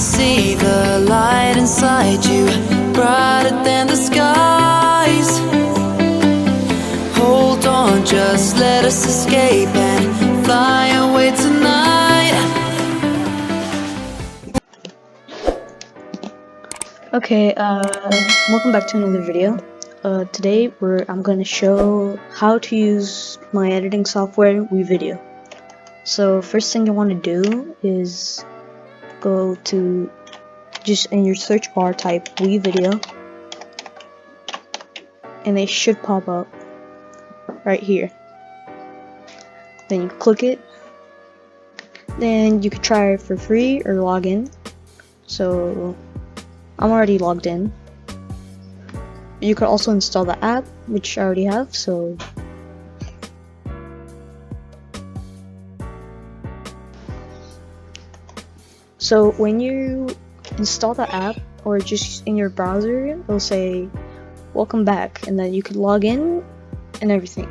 see the light inside you, brighter than the skies. Hold on, just let us escape and fly away tonight. Okay, welcome back to another video. Today I'm going to show how to use my editing software, WeVideo. So first thing you want to do is go to, just in your search bar type WeVideo, and they should pop up right here. Then you click it. Then you could try it for free or log in. So I'm already logged in. You could also install the app, which I already have, so when you install the app, or just in your browser, it'll say welcome back, and then you could log in and everything.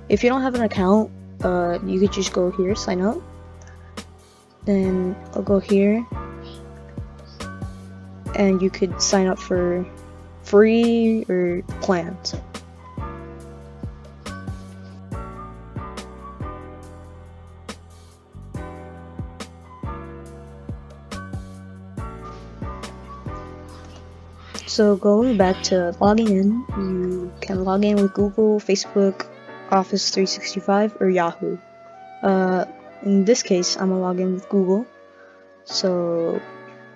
If you don't have an account, you could just go here, sign up. Then I'll go here, and you could sign up for free or plans. So going back to logging in, you can log in with Google, Facebook, Office 365, or Yahoo. In this case, I'm gonna log in with Google. So,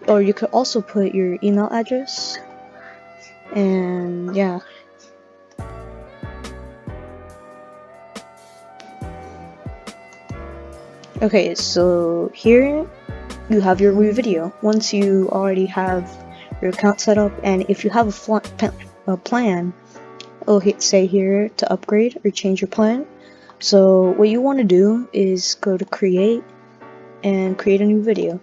or you could also put your email address. And yeah. Okay, so here you have your WeVideo. Once you already have your account set up, and if you have a plan, it'll say here to upgrade or change your plan. So what you want to do is go to create and create a new video.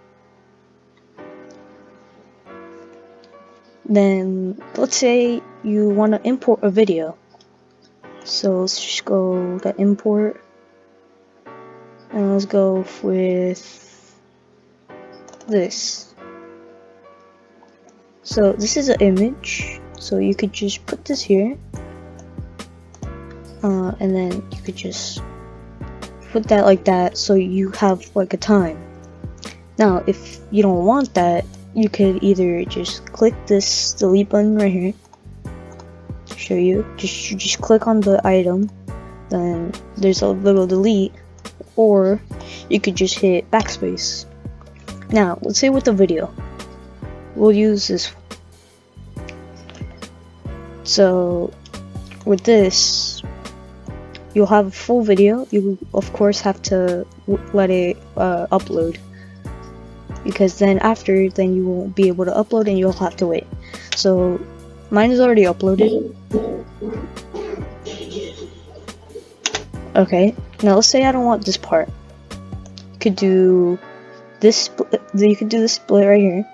Then let's say you want to import a video, so let's just go to import, and let's go with this. So this is an image, so you could just put this here, and then you could just put that like that, so you have like a time. Now if you don't want that, you could either just click this delete button right here. Show you, just click on the item, then there's a little delete, or you could just hit backspace. Now let's say with the video, we'll use this one. So with this, you'll have a full video. You of course have to let it upload, because then you won't be able to upload and you'll have to wait. So mine is already uploaded. Okay, now let's say I don't want this part. You could do this. You could do the split right here,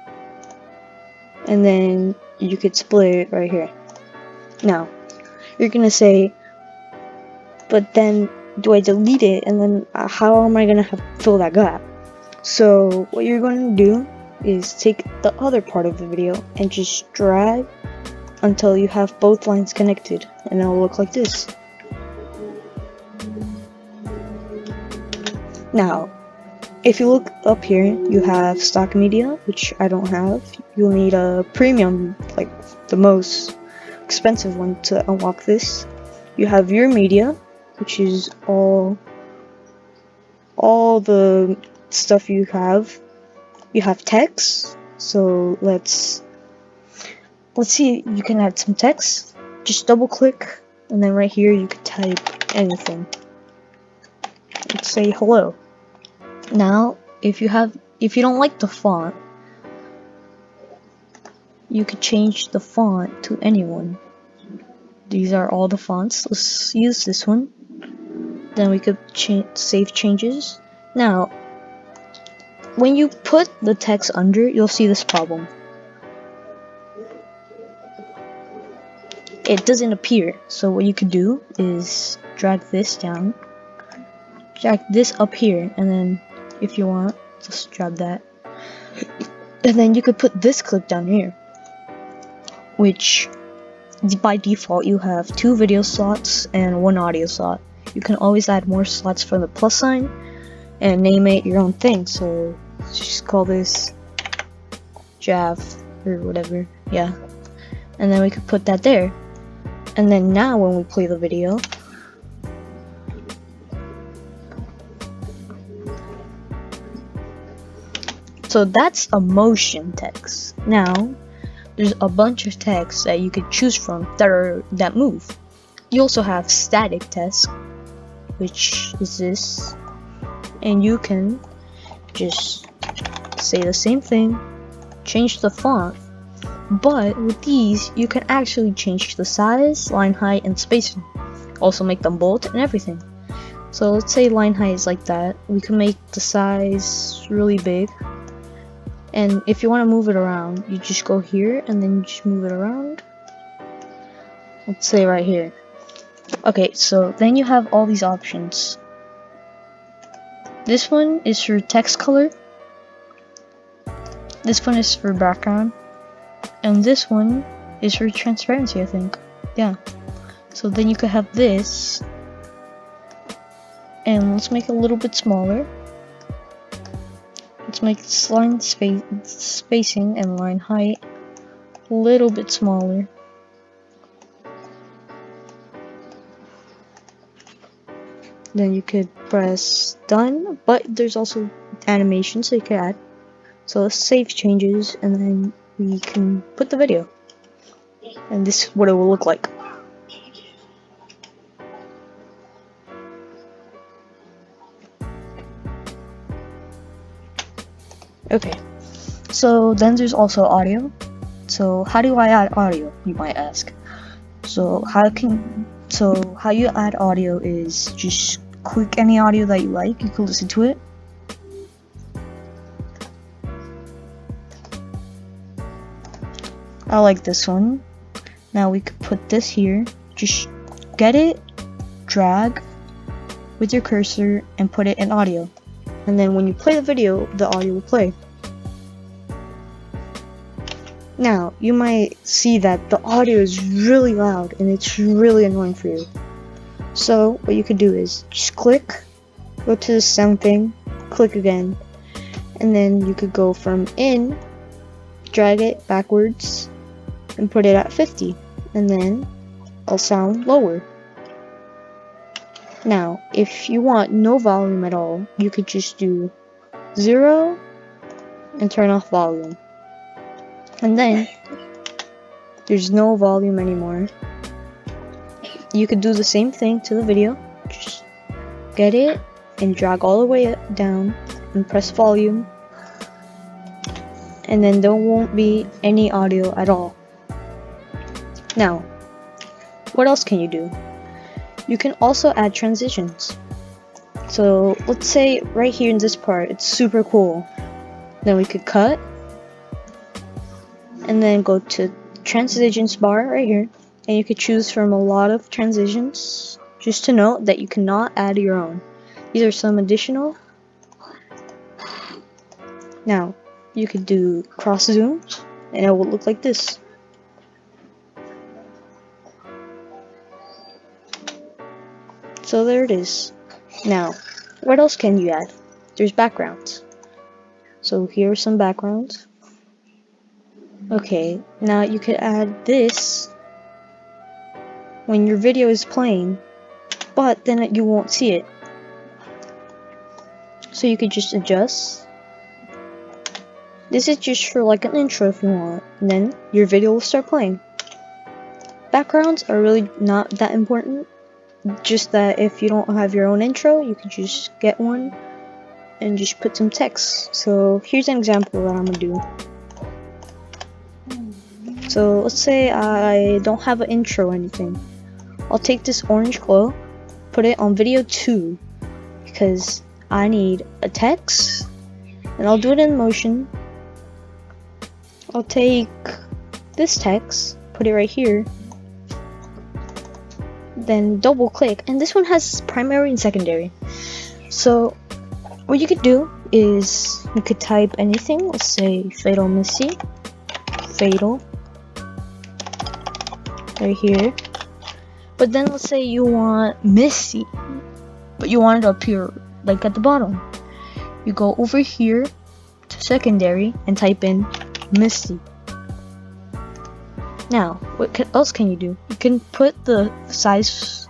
and then you could split it right here. Now you're gonna say, but then do I delete it? And then how am I gonna fill that gap? So what you're going to do is take the other part of the video and just drag until you have both lines connected, and it'll look like this. Now if you look up here, you have stock media, which I don't have. You'll need a premium, like the most expensive one, to unlock this. You have your media, which is all the stuff you have. You have text, so let's see, you can add some text. Just double click, and then right here you could type anything. Let's say hello. Now if you don't like the font, you could change the font to anyone. These are all the fonts. Let's use this one. Then we could save changes. Now when you put the text under, you'll see this problem. It doesn't appear. So what you could do is drag this down, drag this up here, and then if you want, just drag that. And then you could put this clip down here, which by default you have 2 video slots and 1 audio slot. You can always add more slots for the plus sign and name it your own thing. So let's just call this Jav or whatever. Yeah. And then we could put that there. And then now when we play the video, so that's a motion text. Now there's a bunch of texts that you could choose from that move. You also have static text, which is this, and you can just say the same thing, change the font, but with these you can actually change the size, line height, and spacing. Also make them bold and everything. So let's say line height is like that. We can make the size really big. And if you want to move it around, you just go here and then you just move it around. Let's say right here. Okay, so then you have all these options. This one is for text color. This one is for background. And this one is for transparency, I think. Yeah. So then you could have this. And let's make it a little bit smaller. Let's make line spacing and line height a little bit smaller. Then you could press done, but there's also animation, so you could add. So let's save changes, and then we can put the video. And this is what it will look like. Okay, so then there's also audio. So how do I add audio, you might ask? So how you add audio is just click any audio that you like. You can listen to it. I like this one. Now we could put this here. Just get it, drag with your cursor, and put it in audio. And then when you play the video, the audio will play. Now, you might see that the audio is really loud and it's really annoying for you. So, what you could do is just click, go to the sound thing, click again, and then you could go from in, drag it backwards, and put it at 50, and then it'll sound lower. Now, if you want no volume at all, you could just do 0 and turn off volume. And then, there's no volume anymore. You could do the same thing to the video. Just get it and drag all the way down and press volume. And then there won't be any audio at all. Now, what else can you do? You can also add transitions. So let's say right here in this part, it's super cool. Then we could cut and then go to transitions bar right here, and you could choose from a lot of transitions. Just to note that you cannot add your own. These are some additional. Now you could do cross zoom and it will look like this. So there it is. Now, what else can you add? There's backgrounds. So here are some backgrounds. Okay, now you could add this when your video is playing, but then you won't see it. So you could just adjust. This is just for like an intro if you want, and then your video will start playing. Backgrounds are really not that important. Just that if you don't have your own intro, you can just get one and just put some text. So here's an example that I'm gonna do. So let's say I don't have an intro or anything. I'll take this orange glow, put it on video 2 because I need a text, and I'll do it in motion. I'll take this text, put it right here, then double click, and this one has primary and secondary. So what you could do is you could type anything. Let's say Fatal Missy. Fatal. Right here. But then let's say you want Missy, but you want it to appear like at the bottom. You go over here to secondary and type in Missy. Now, what else can you do? You can put the size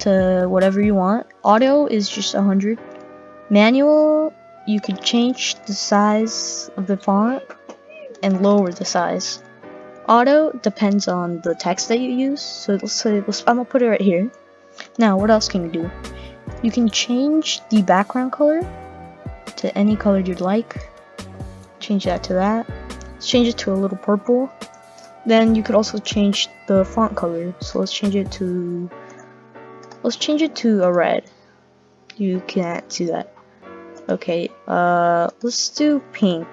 to whatever you want. Auto is just 100. Manual, you could change the size of the font and lower the size. Auto depends on the text that you use. So let's say I'm gonna put it right here. Now, what else can you do? You can change the background color to any color you'd like. Change that to that. Let's change it to a little purple. Then you could also change the font color. So let's change it to a red. You can't see that. Okay, let's do pink.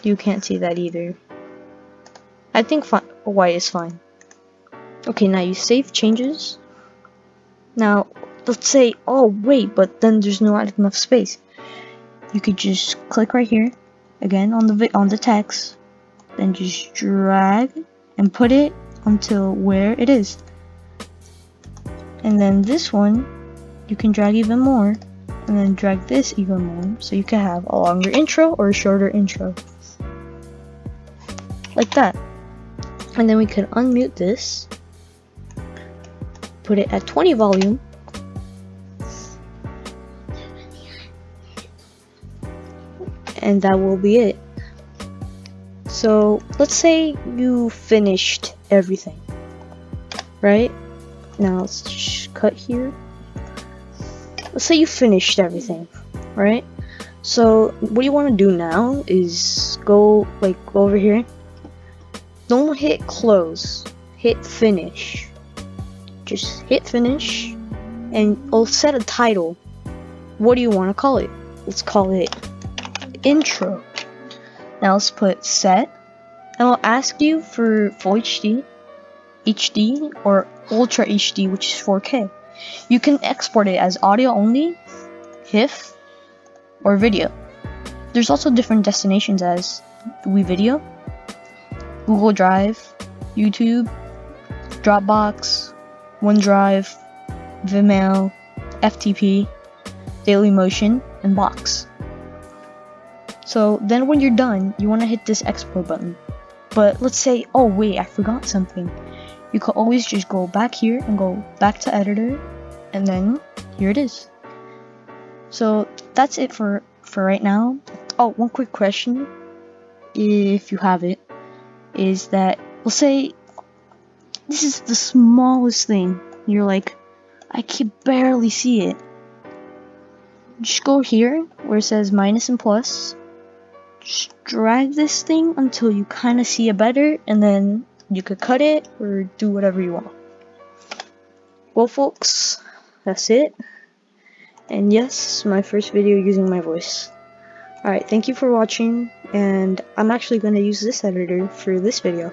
You can't see that either. I think white is fine. Okay, now you save changes. Now, let's say, oh wait, but then there's not enough space. You could just click right here, again on the text, then just drag and put it until where it is. And then this one, you can drag even more, and then drag this even more, so you can have a longer intro or a shorter intro. Like that. And then we could unmute this, put it at 20 volume, and that will be it. So let's say you finished everything, right? Now let's just cut here. Let's say you finished everything, right? So what you want to do now is go over here. Don't hit close, hit finish. Just hit finish and I'll set a title. What do you want to call it? Let's call it intro. Now let's put set, and I'll ask you for full HD, HD, or Ultra HD, which is 4K. You can export it as audio only, HIF, or video. There's also different destinations as WeVideo, Google Drive, YouTube, Dropbox, OneDrive, Vimeo, FTP, Dailymotion, and Box. So then when you're done, you want to hit this export button. But let's say, oh wait, I forgot something. You could always just go back here and go back to editor, and then here it is. So that's it for right now. Oh, one quick question, if you have it, is that, let's say this is the smallest thing. You're like, I can barely see it. Just go here where it says minus and plus. Just drag this thing until you kind of see it better, and then you could cut it or do whatever you want. Well folks, that's it. And yes, my first video using my voice. Alright, thank you for watching, and I'm actually going to use this editor for this video.